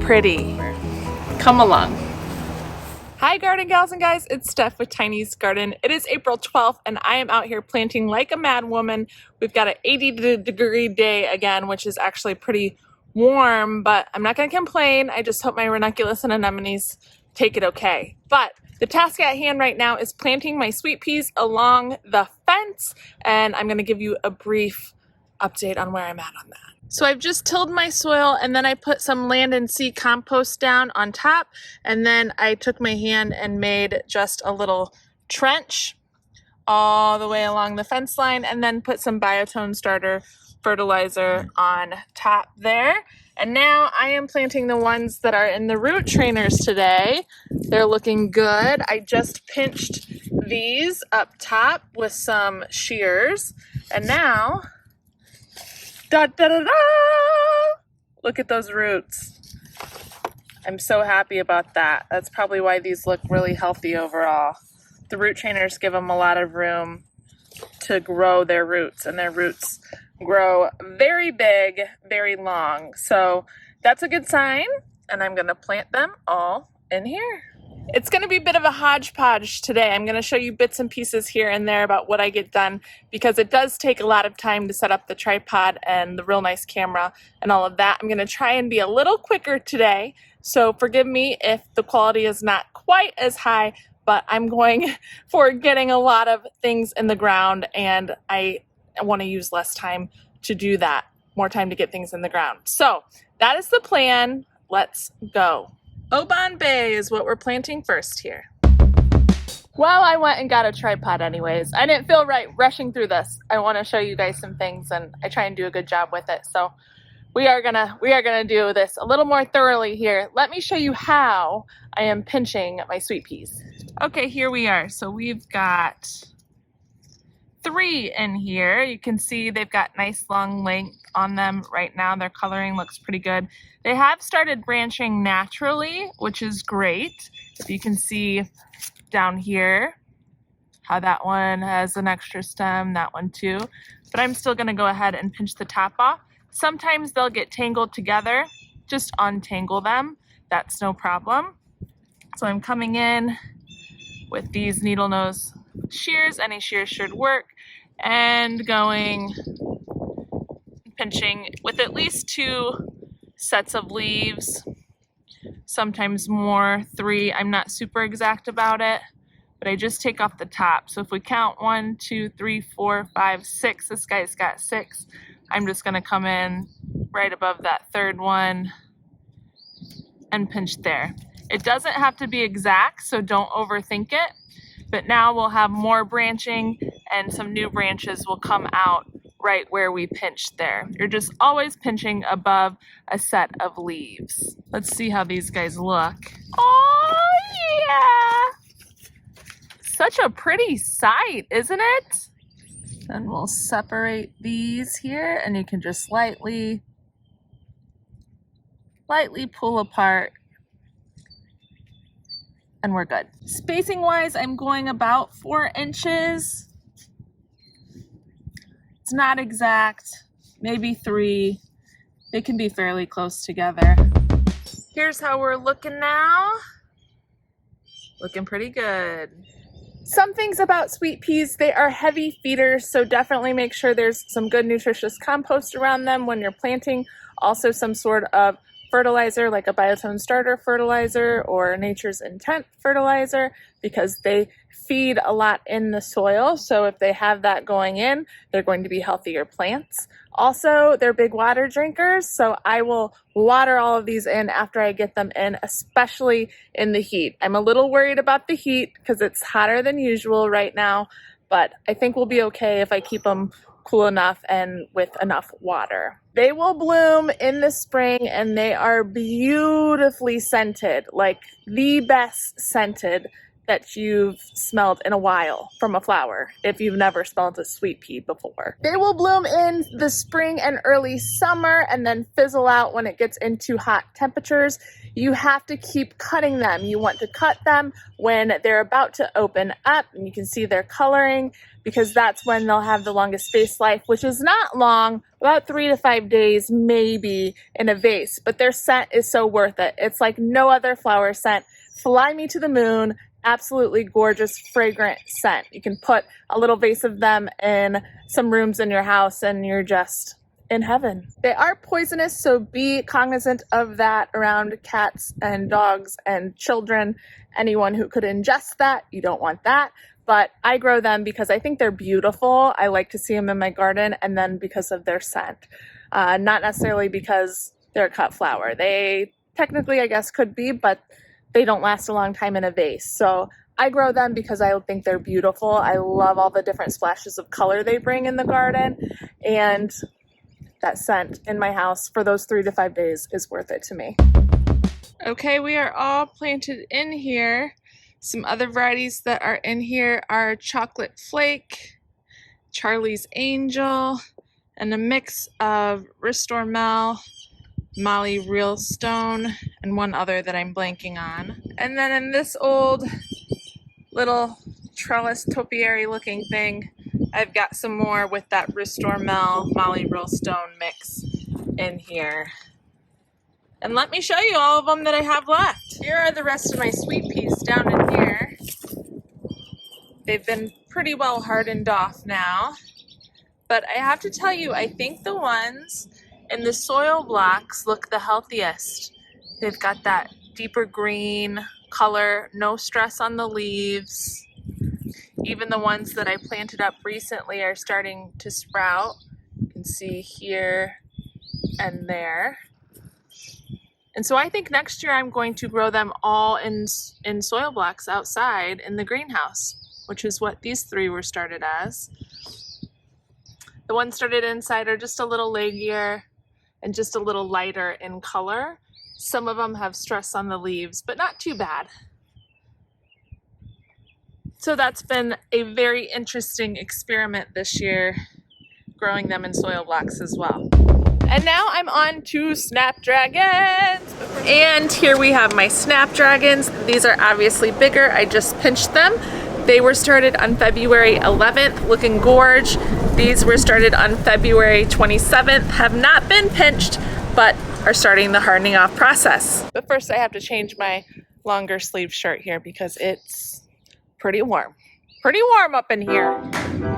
pretty. Come along. Hi garden gals and guys, it's Steph with Tiny's Garden. It is April 12th and I am out here planting like a mad woman. We've got an 80-degree day again, which is actually pretty warm, but I'm not going to complain. I just hope my ranunculus and anemones take it okay. But the task at hand right now is planting my sweet peas along the fence, and I'm going to give you a brief update on where I'm at on that. So I've just tilled my soil, and then I put some land and sea compost down on top, and then I took my hand and made just a little trench all the way along the fence line, and then put some biotone starter fertilizer on top there. And now I am planting the ones that are in the root trainers today. They're looking good. I just pinched these up top with some shears, and now da, da, da, da. Look at those roots. I'm so happy about that. That's probably why these look really healthy overall. The root trainers give them a lot of room to grow their roots, and their roots grow very big, very long. So that's a good sign, and I'm going to plant them all in here. It's going to be a bit of a hodgepodge today. I'm going to show you bits and pieces here and there about what I get done, because it does take a lot of time to set up the tripod and the real nice camera and all of that. I'm going to try and be a little quicker today, so forgive me if the quality is not quite as high, but I'm going for getting a lot of things in the ground, and I want to use less time to do that, more time to get things in the ground. So that is the plan. Let's go. Oban Bay is what we're planting first here. Well, I went and got a tripod anyways. I didn't feel right rushing through this. I want to show you guys some things, and I try and do a good job with it. So we are gonna do this a little more thoroughly here. Let me show you how I am pinching my sweet peas. Okay, here we are. So we've got 3 in here. You can see they've got nice long length on them right now. Their coloring looks pretty good. They have started branching naturally, which is great. If you can see down here how that one has an extra stem, that one too. But I'm still gonna go ahead and pinch the top off. Sometimes they'll get tangled together. Just untangle them. That's no problem. So I'm coming in with these needle nose shears. Any shears should work, and going pinching with at least 2 sets of leaves, sometimes more, 3. I'm not super exact about it, but I just take off the top. So if we count 1, 2, 3, 4, 5, 6, this guy's got 6. I'm just going to come in right above that 3rd one and pinch there. It doesn't have to be exact, so don't overthink it. But now we'll have more branching, and some new branches will come out right where we pinched there. You're just always pinching above a set of leaves. Let's see how these guys look. Oh yeah! Such a pretty sight, isn't it? And we'll separate these here, and you can just lightly pull apart, and we're good. Spacing wise, I'm going about 4 inches. It's not exact, maybe 3. They can be fairly close together. Here's how we're looking now. Looking pretty good. Some things about sweet peas, they are heavy feeders, so definitely make sure there's some good nutritious compost around them when you're planting. Also some sort of fertilizer, like a biotone starter fertilizer or nature's intent fertilizer, because they feed a lot in the soil. So if they have that going in, they're going to be healthier plants. Also, they're big water drinkers, so I will water all of these in after I get them in, especially in the heat. I'm a little worried about the heat because it's hotter than usual right now, but I think we'll be okay if I keep them cool enough and with enough water. They will bloom in the spring, and they are beautifully scented, like the best scented that you've smelled in a while from a flower if you've never smelled a sweet pea before. They will bloom in the spring and early summer and then fizzle out when it gets into hot temperatures. you have to keep cutting them. You want to cut them when they're about to open up and you can see their coloring, because that's when they'll have the longest vase life, which is not long, about 3 to 5 days maybe in a vase, but their scent is so worth it. It's like no other flower scent. Fly me to the moon. Absolutely gorgeous, fragrant scent. You can put a little vase of them in some rooms in your house and you're just in heaven. They are poisonous, so be cognizant of that around cats and dogs and children. Anyone who could ingest that, you don't want that. But I grow them because I think they're beautiful. I like to see them in my garden, and then because of their scent. Not necessarily because they're a cut flower. They technically, I guess, could be, but they don't last a long time in a vase. So I grow them because I think they're beautiful. I love all the different splashes of color they bring in the garden, and that scent in my house for those 3 to 5 days is worth it to me. Okay, we are all planted in here. Some other varieties that are in here are Chocolate Flake, Charlie's Angel, and a mix of Restore Mel, Molly Realstone, and one other that I'm blanking on. And then in this old little trellis topiary looking thing, I've got some more with that Restore Mel, Molly Realstone mix in here. And let me show you all of them that I have left. Here are the rest of my sweet peas down in here. They've been pretty well hardened off now. But I have to tell you, I think the ones in the soil blocks look the healthiest. They've got that deeper green color, no stress on the leaves. Even the ones that I planted up recently are starting to sprout. You can see here and there. And so I think next year I'm going to grow them all in soil blocks outside in the greenhouse, which is what these 3 were started as. The ones started inside are just a little leggier and just a little lighter in color. Some of them have stress on the leaves, but not too bad. So that's been a very interesting experiment this year, growing them in soil blocks as well. And now I'm on to Snapdragons. And here we have my Snapdragons. These are obviously bigger. I just pinched them. They were started on February 11th, looking gorge. These were started on February 27th, have not been pinched, but are starting the hardening off process. But first I have to change my longer sleeve shirt here because it's pretty warm. Pretty warm up in here.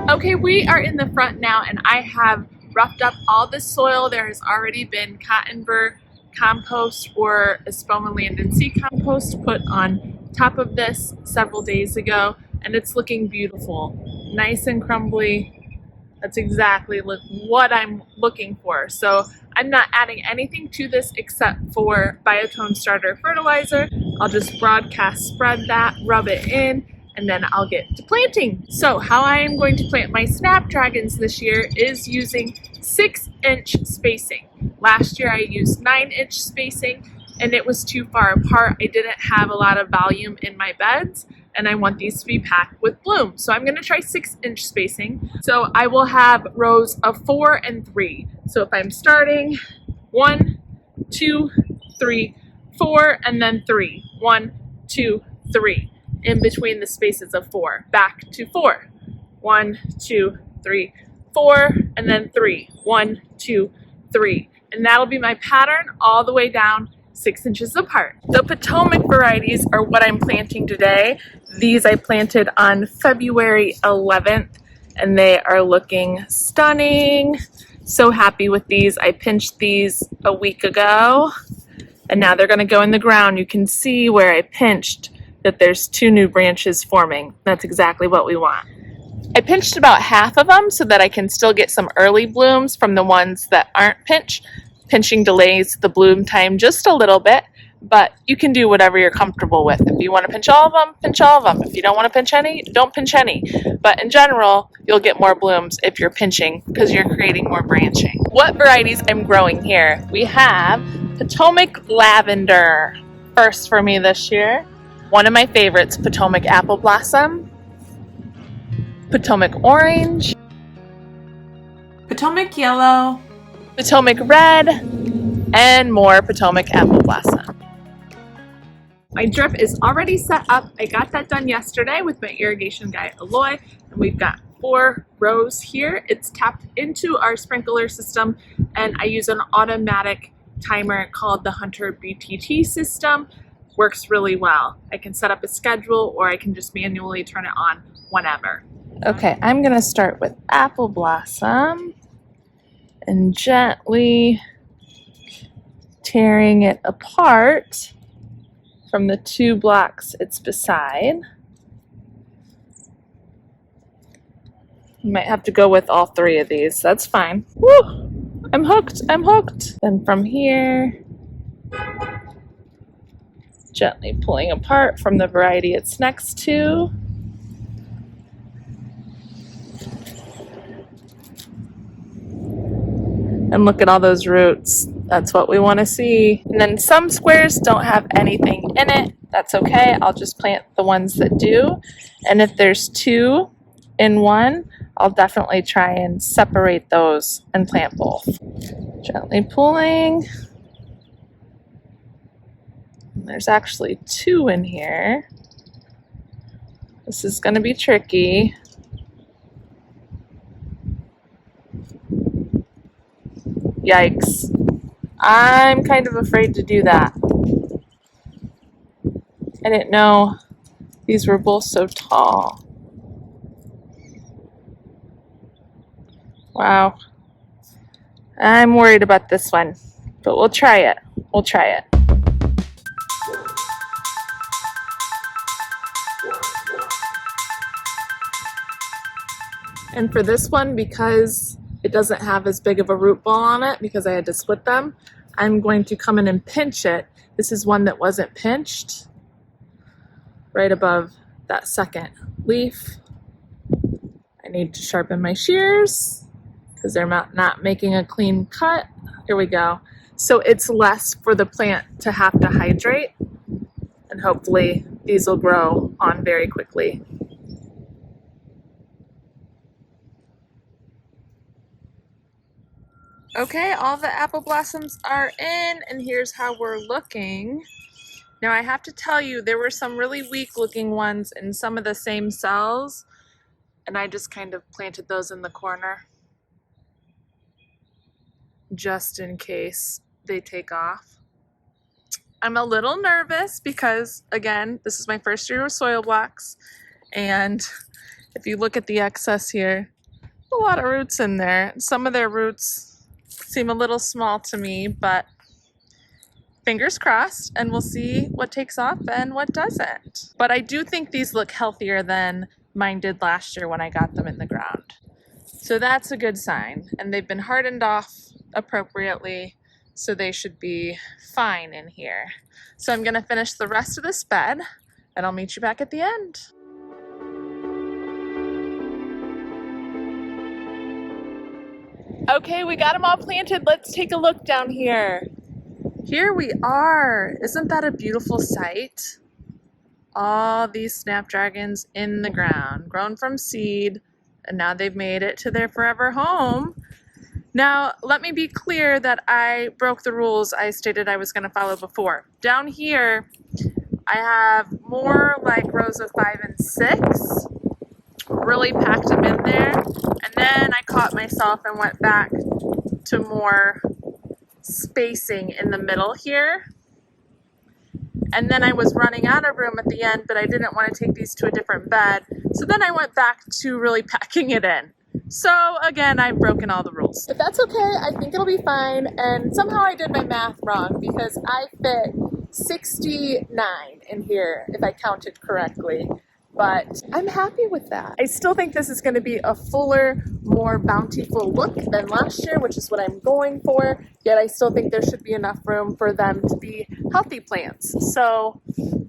Okay, we are in the front now and I have roughed up all the soil. There has already been cotton burr compost or espoma land and sea compost put on top of this several days ago, and it's looking beautiful. Nice and crumbly. That's exactly what I'm looking for. So I'm not adding anything to this except for Biotone Starter Fertilizer. I'll just broadcast spread that, rub it in, and then I'll get to planting. So how I am going to plant my Snapdragons this year is using 6-inch spacing. Last year I used 9-inch spacing and it was too far apart. I didn't have a lot of volume in my beds and I want these to be packed with bloom. So I'm gonna try 6-inch spacing. So I will have rows of 4 and 3. So if I'm starting 1, 2, 3, 4, and then 3. 1, 2, 3. In between the spaces of 4. Back to 4. 1, 2, 3, 4, and then 3. 1, 2, 3. And that'll be my pattern all the way down 6 inches apart. The Potomac varieties are what I'm planting today. These I planted on February 11th and they are looking stunning. So happy with these. I pinched these a week ago and now they're gonna go in the ground. You can see where I pinched that there's 2 new branches forming. That's exactly what we want. I pinched about half of them so that I can still get some early blooms from the ones that aren't pinched. Pinching delays the bloom time just a little bit, but you can do whatever you're comfortable with. If you want to pinch all of them, pinch all of them. If you don't want to pinch any, don't pinch any. But in general, you'll get more blooms if you're pinching because you're creating more branching. What varieties I'm growing here? We have Potomac Lavender, first for me this year. One of my favorites, Potomac Apple Blossom, Potomac Orange, Potomac Yellow, Potomac Red, and more Potomac Apple Blossom. My drip is already set up. I got that done yesterday with my irrigation guy, Aloy, and we've got 4 rows here. It's tapped into our sprinkler system, and I use an automatic timer called the Hunter BTT system. Works really well. I can set up a schedule, or I can just manually turn it on whenever. Okay, I'm gonna start with Apple Blossom and gently tearing it apart from the 2 blocks it's beside. You might have to go with all 3 of these. That's fine. Woo! I'm hooked. I'm hooked. Then from here, gently pulling apart from the variety it's next to. And look at all those roots. That's what we want to see. And then some squares don't have anything in it. That's okay. I'll just plant the ones that do. And if there's 2 in one, I'll definitely try and separate those and plant both. Gently pulling. And there's actually 2 in here. This is going to be tricky. Yikes. I'm kind of afraid to do that. I didn't know these were both so tall. Wow. I'm worried about this one, but we'll try it. We'll try it. And for this one, because it doesn't have as big of a root ball on it, because I had to split them, I'm going to come in and pinch it. This is one that wasn't pinched, right above that second leaf. I need to sharpen my shears because they're not making a clean cut. Here we go. So it's less for the plant to have to hydrate, and hopefully these will grow on very quickly. Okay, all the apple blossoms are in, and here's how we're looking. Now I have to tell you, there were some really weak looking ones in some of the same cells, and I just kind of planted those in the corner just in case they take off. I'm a little nervous because, again, this is my first year with soil blocks, and if you look at the excess here, a lot of roots in there. Some of their roots seem a little small to me, but fingers crossed, and we'll see what takes off and what doesn't. But I do think these look healthier than mine did last year when I got them in the ground. So that's a good sign. And they've been hardened off appropriately, so they should be fine in here. So I'm gonna finish the rest of this bed, and I'll meet you back at the end. Okay, we got them all planted. Let's take a look down here. Here we are. Isn't that a beautiful sight? All these snapdragons in the ground, grown from seed, and now they've made it to their forever home. Now, let me be clear that I broke the rules I stated I was going to follow before. Down here, I have more like rows of 5 and 6. Really packed them in there, and then I caught myself and went back to more spacing in the middle here, and then I was running out of room at the end, but I didn't want to take these to a different bed, so then I went back to really packing it in. So again, I've broken all the rules. But that's okay, I think it'll be fine, and somehow I did my math wrong because I fit 69 in here if I counted correctly. But I'm happy with that. I still think this is going to be a fuller, more bountiful look than last year, which is what I'm going for. Yet I still think there should be enough room for them to be healthy plants. So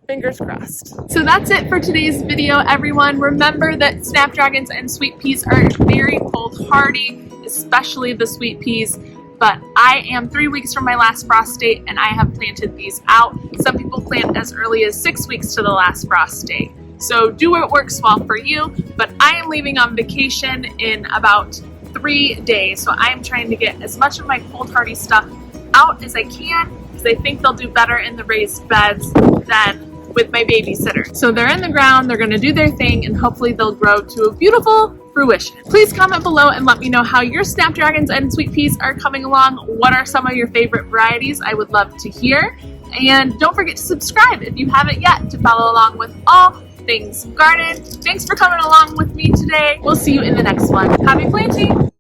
fingers crossed. So that's it for today's video, everyone. Remember that snapdragons and sweet peas are very cold hardy, especially the sweet peas. But I am 3 weeks from my last frost date, and I have planted these out. Some people plant as early as 6 weeks to the last frost date. So do what works well for you, but I am leaving on vacation in about 3 days. So I am trying to get as much of my cold hardy stuff out as I can because I think they'll do better in the raised beds than with my babysitter. So they're in the ground, they're gonna do their thing, and hopefully they'll grow to a beautiful fruition. Please comment below and let me know how your snapdragons and sweet peas are coming along. What are some of your favorite varieties? I would love to hear. And don't forget to subscribe if you haven't yet to follow along with all things garden. Thanks for coming along with me today. We'll see you in the next one. Happy planting!